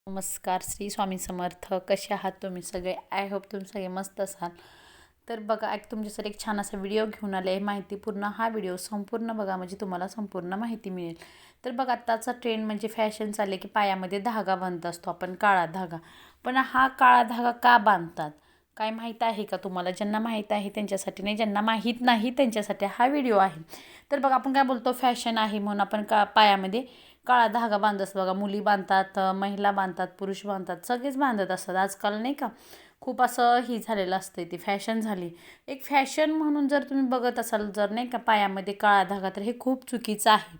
नमस्कार. श्री स्वामी समर्थ. कसे आहात तुम्ही सगळे? आय होप तुम्ही सगळे मस्त असाल. तर बघा, तुमच्यासाठी एक छान असा व्हिडिओ घेऊन आले आहे. माहितीपूर्ण हा व्हिडिओ संपूर्ण बघा, म्हणजे तुम्हाला संपूर्ण माहिती मिळेल. तर बघा, आत्ताचा ट्रेंड म्हणजे फॅशन चालले की पायामध्ये धागा बांधत असतो आपण, काळा धागा. पण हा काळा धागा का बांधतात काय माहीत आहे का तुम्हाला? ज्यांना माहीत आहे त्यांच्यासाठी नाही, ज्यांना माहीत नाही त्यांच्यासाठी हा व्हिडिओ आहे. तर बघा, आपण काय बोलतो, फॅशन आहे म्हणून आपण पायामध्ये काळा धागा बांधत असतो. बघा, मुली बांधतात, महिला बांधतात, पुरुष बांधतात, सगळेच बांधत असतात आजकाल, नाही का? खूप असं ही झालेलं असतं, ती फॅशन झाली. एक फॅशन म्हणून जर तुम्ही बघत असाल, जर नाही का पायामध्ये काळा धागा, तर हे खूप चुकीचं आहे.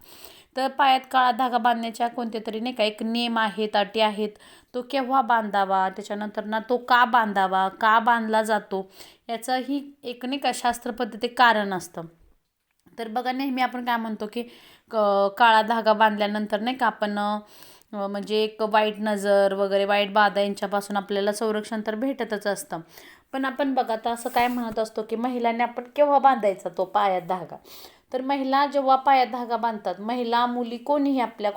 तर पायात काळा धागा बांधण्याच्या कोणते तरी नाही का एक नियम आहेत, अटी आहेत. तो केव्हा बांधावा, त्याच्यानंतर ना तो का बांधावा, का बांधला जातो, याचंही एक नाही का शास्त्र पद्धती कारण असतं. तर बघा, नेहमी आपण काय म्हणतो की काळा धागा बांधल्यानंतर नाही का आपण म्हणजे एक वाईट नजर वगैरे, वाईट बाधा यांच्यापासून आपल्याला संरक्षण तर भेटतच असतं. पण आपण बघा, आता असं काय म्हणत असतो की महिलांनी आपण केव्हा बांधायचा तो पायात धागा? तर महिला जेव्हा पायात धागा बांधतात, महिला मुली कोणीही आपल्या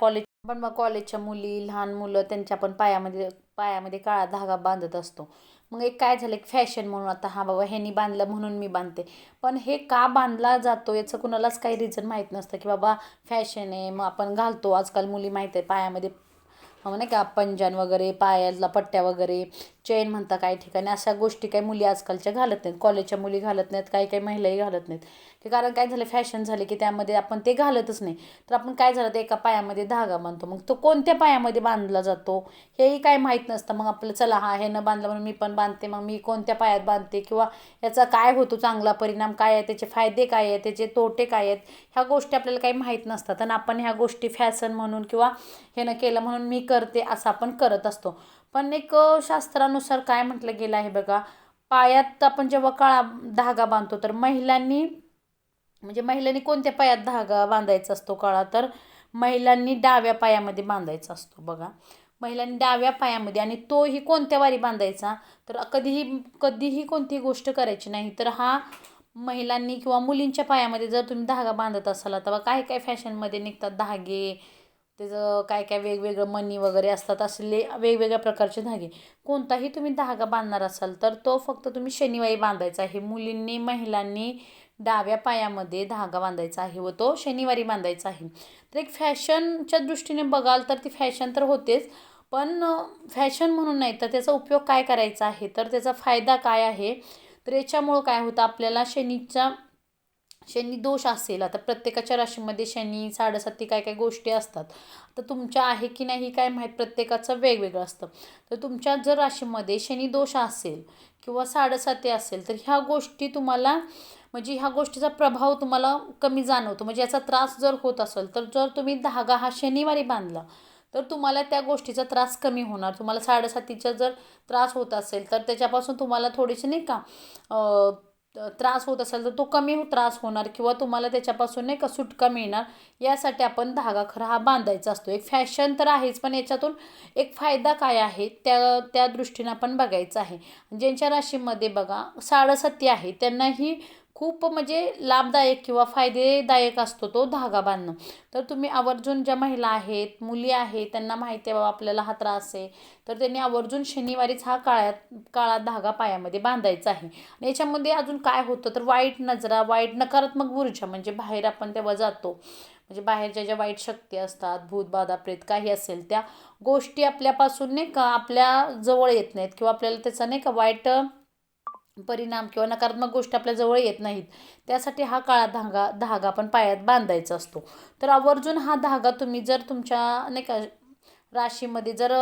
पण मग कॉलेजच्या मुली, लहान मुलं, त्यांच्या पण पायामध्ये पायामध्ये काळा धागा बांधत असतो. मग एक काय झालं, एक फॅशन म्हणून आता हा बाबा ह्यांनी बांधलं म्हणून मी बांधते. पण हे का बांधला जातो याचं कुणालाच काही रिझन माहीत नसतं, की बाबा फॅशन आहे मग आपण घालतो. आजकाल मुली माहीत आहे पायामध्ये नाही का पंजन वगैरे, पायाला पट्ट्या वगैरे, चेन म्हणता काही ठिकाणी, अशा गोष्टी काही मुली आजकालच्या घालत नाहीत. कॉलेजच्या मुली घालत नाहीत, काही काही महिलाही घालत नाहीत. की कारण काय झालं, फॅशन झाले की त्यामध्ये आपण ते घालतच नाही. तर आपण काय झालं, ते एका पायामध्ये धागा बांधतो. मग तो कोणत्या पायामध्ये बांधला जातो हेही काय माहीत नसतं. मग आपलं चला हा हे न बांधलं म्हणून मी पण बांधते, मग मी कोणत्या पायात बांधते, किंवा याचा काय होतो चांगला परिणाम काय आहे, त्याचे फायदे काय आहेत, त्याचे तोटे काय आहेत, ह्या गोष्टी आपल्याला काही माहीत नसतात. आणि आपण ह्या गोष्टी फॅशन म्हणून किंवा हे न केलं म्हणून मी करते असं आपण करत असतो. पण एक शास्त्रानुसार काय म्हटलं गेलं आहे बघा, पायात आपण जेव्हा काळा धागा बांधतो, तर महिलांनी कोणत्या पायात धागा बांधायचा असतो काळा? तर महिलांनी डाव्या पायामध्ये बांधायचा असतो. बघा, महिलांनी डाव्या पायामध्ये, आणि तोही कोणत्या वारी बांधायचा? तर कधीही कधीही कोणतीही गोष्ट करायची नाही. तर हा महिलांनी किंवा मुलींच्या पायामध्ये जर तुम्ही धागा बांधत असाल, तर काय काय फॅशनमध्ये निघतात धागे, त्याचं काय काय वेगवेगळं मणी वगैरे असतात, असले वेगवेगळ्या प्रकारचे धागे. कोणताही तुम्ही धागा बांधणार असाल तर तो फक्त तुम्ही शनिवारी बांधायचा आहे. मुलींनी, महिलांनी डाव्या पायामध्ये धागा बांधायचा आहे व तो शनिवारी बांधायचा आहे. तर एक फॅशनच्या दृष्टीने बघाल तर ती फॅशन तर होतेच, पण फॅशन म्हणून नाही तर त्याचा उपयोग काय करायचा आहे, तर त्याचा फायदा काय आहे? तर याच्यामुळं काय होतं, आपल्याला शनी दोष असेल, आता प्रत्येकाच्या राशीमध्ये शनी, साडेसाती काय काय गोष्टी असतात. तर तुमच्या आहे की नाही काय माहीत, प्रत्येकाचं वेगवेगळं असतं. तर तुमच्या जर राशीमध्ये शनी दोष असेल किंवा साडेसाती असेल, तर ह्या गोष्टी तुम्हाला, म्हणजे ह्या गोष्टीचा प्रभाव तुम्हाला कमी जाणवतो. म्हणजे याचा त्रास जर होत असेल, तर जर तुम्ही धागा हा शनिवारी बांधला तर तुम्हाला त्या गोष्टीचा त्रास कमी होणार. तुम्हाला साडेसातीचा जर त्रास होत असेल तर त्याच्यापासून तुम्हाला थोडीशी नाही का त्रास होत असेल तर तो कमी त्रास होणार, किंवा तुम्हाला त्याच्यापासून नाही का सुटका मिळणार. यासाठी आपण धागा खरा हा बांधायचा असतो. एक फॅशन तर आहेच, पण याच्यातून एक फायदा काय आहे त्या त्या दृष्टीनं आपण बघायचं आहे. ज्यांच्या राशीमध्ये बघा साडेसाती आहे त्यांनाही खूप म्हणजे लाभदायक किंवा फायदेदायक असतो तो धागा बांधणं. तर तुम्ही आवर्जून, ज्या महिला आहेत, मुली आहेत, त्यांना माहिती आहे बाबा आपल्याला हा त्रास आहे, तर त्यांनी आवर्जून शनिवारीच हा काळा धागा पायामध्ये बांधायचा आहे. आणि याच्यामध्ये अजून काय होतं, तर वाईट नजरा, वाईट नकारात्मक ऊर्जा, म्हणजे बाहेर आपण तेव्हा जातो, म्हणजे बाहेरच्या ज्या वाईट शक्ती असतात, भूत बाधा प्रेत काही असेल, त्या गोष्टी आपल्यापासून नाही का आपल्या जवळ येत नाहीत, किंवा आपल्याला त्याचा नाही का वाईट परिणाम किंवा नकारात्मक गोष्टी आपल्या जवळ येत नाहीत. त्यासाठी हा काळा धागा आपण पायात बांधायचा असतो. तर आवर्जून हा धागा तुम्ही जर तुमच्या नाही का राशीमध्ये जर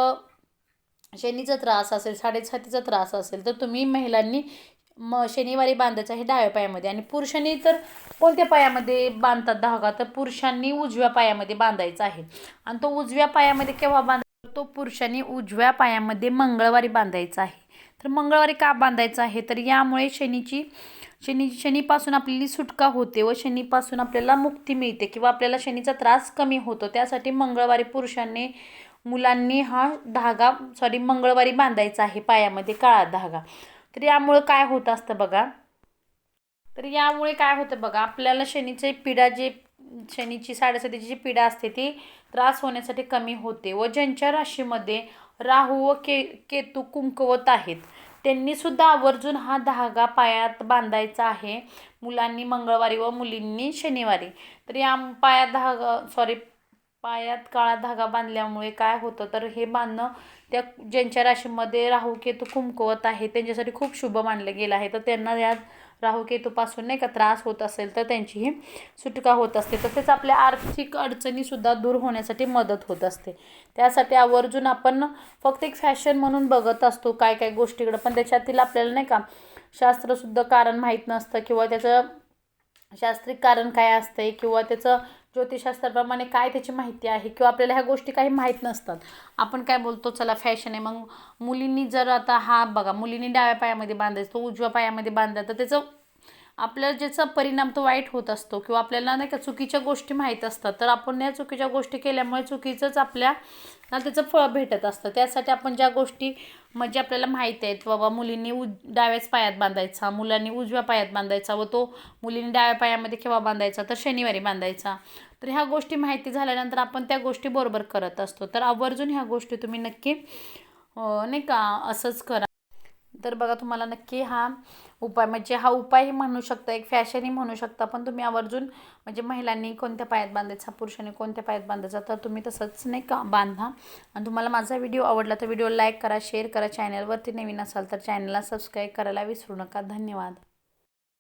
शनीचा त्रास असेल, साडेसातीचा त्रास असेल, तर तुम्ही महिलांनी शनिवारी बांधायचा आहे डाव्या पायामध्ये. आणि पुरुषांनी तर कोणत्या पायामध्ये बांधतात धागा, तर पुरुषांनी उजव्या पायामध्ये बांधायचा आहे. आणि तो उजव्या पायामध्ये केव्हा बांधायचा? तो पुरुषांनी उजव्या पायामध्ये मंगळवारी बांधायचा आहे. तर मंगळवारी का बांधायचं आहे, तर यामुळे शनीपासून आपल्याला सुटका होते व शनीपासून आपल्याला मुक्ती मिळते, किंवा आपल्याला शनीचा त्रास कमी होतो. त्यासाठी मंगळवारी पुरुषांनी, मुलांनी हा मंगळवारी बांधायचा आहे पायामध्ये काळा धागा. तर यामुळे काय होत असतं बघा, आपल्याला शनीची साडेसातीची जी पीडा असते ती त्रास होण्यासाठी कमी होते. व ज्यांच्या राशीमध्ये राहू व केतू कुंकवत आहेत. त्यांनी सुद्धा आवर्जून हा धागा पायात बांधायचा आहे. मुलांनी मंगळवारी व मुलींनी शनिवारी. तर या पायात काळा धागा बांधल्यामुळे काय होतं, तर हे बांधणं त्या ज्यांच्या राशीमध्ये राहू केतू कुंकवत आहे त्यांच्यासाठी खूप शुभ मानलं गेलं आहे. तर त्यांना या राहू केतूपासून नाही का त्रास होत असेल तर त्यांची ही सुटका होत असते. तसेच आपल्या आर्थिक अडचणीसुद्धा दूर होण्यासाठी मदत होत असते. त्यासाठी आवर्जून आपण फक्त एक फॅशन म्हणून बघत असतो काय काय गोष्टीकडं, पण त्याच्यातील आपल्याला नाही का शास्त्रशुद्ध कारण माहीत नसतं, किंवा त्याचं शास्त्रीय कारण काय असते, किंवा त्याचं ज्योतिषशास्त्राप्रमाणे काय त्याची माहिती आहे, किंवा आपल्याला ह्या गोष्टी काही माहीत नसतात. आपण काय बोलतो चला फॅशन आहे. मग मुलींनी जर आता हा बघा, मुलींनी डाव्या पायामध्ये बांधायचं, तो उजव्या पायामध्ये बांधला तर त्याचं आपल्याला ज्याचा परिणाम तो वाईट होत असतो, किंवा आपल्याला नाही का चुकीच्या गोष्टी माहीत असतात. तर आपण या चुकीच्या गोष्टी केल्यामुळे चुकीचंच आपल्याला त्याचं फळ भेटत असतं. त्यासाठी आपण ज्या गोष्टी म्हणजे आपल्याला माहीत आहेत, बाबा मुलींनी डाव्याच पायात बांधायचा, मुलांनी उजव्या पायात बांधायचा, व तो मुलींनी डाव्या पायामध्ये केव्हा बांधायचा, तर शनिवारी बांधायचा. तर ह्या गोष्टी माहिती झाल्यानंतर आपण त्या गोष्टी बरोबर करत असतो. तर आवर्जून ह्या गोष्टी तुम्ही नक्की नाही का असंच करा. तर बघा, तुम्हाला नक्की हा उपाय म्हणजे हा उपायही म्हणू शकता, एक फॅशनही म्हणू शकता, पण तुम्ही आवर्जून म्हणजे महिलांनी कोणत्या पायात बांधायचा, पुरुषांनी कोणत्या पायात बांधायचा, तर तुम्ही तसंच नाही का बांधा. आणि तुम्हाला माझा व्हिडिओ आवडला तर व्हिडिओ लाईक करा, शेअर करा. चॅनलवरती नवीन असाल तर चॅनलला सबस्क्राईब करायला विसरू नका. धन्यवाद.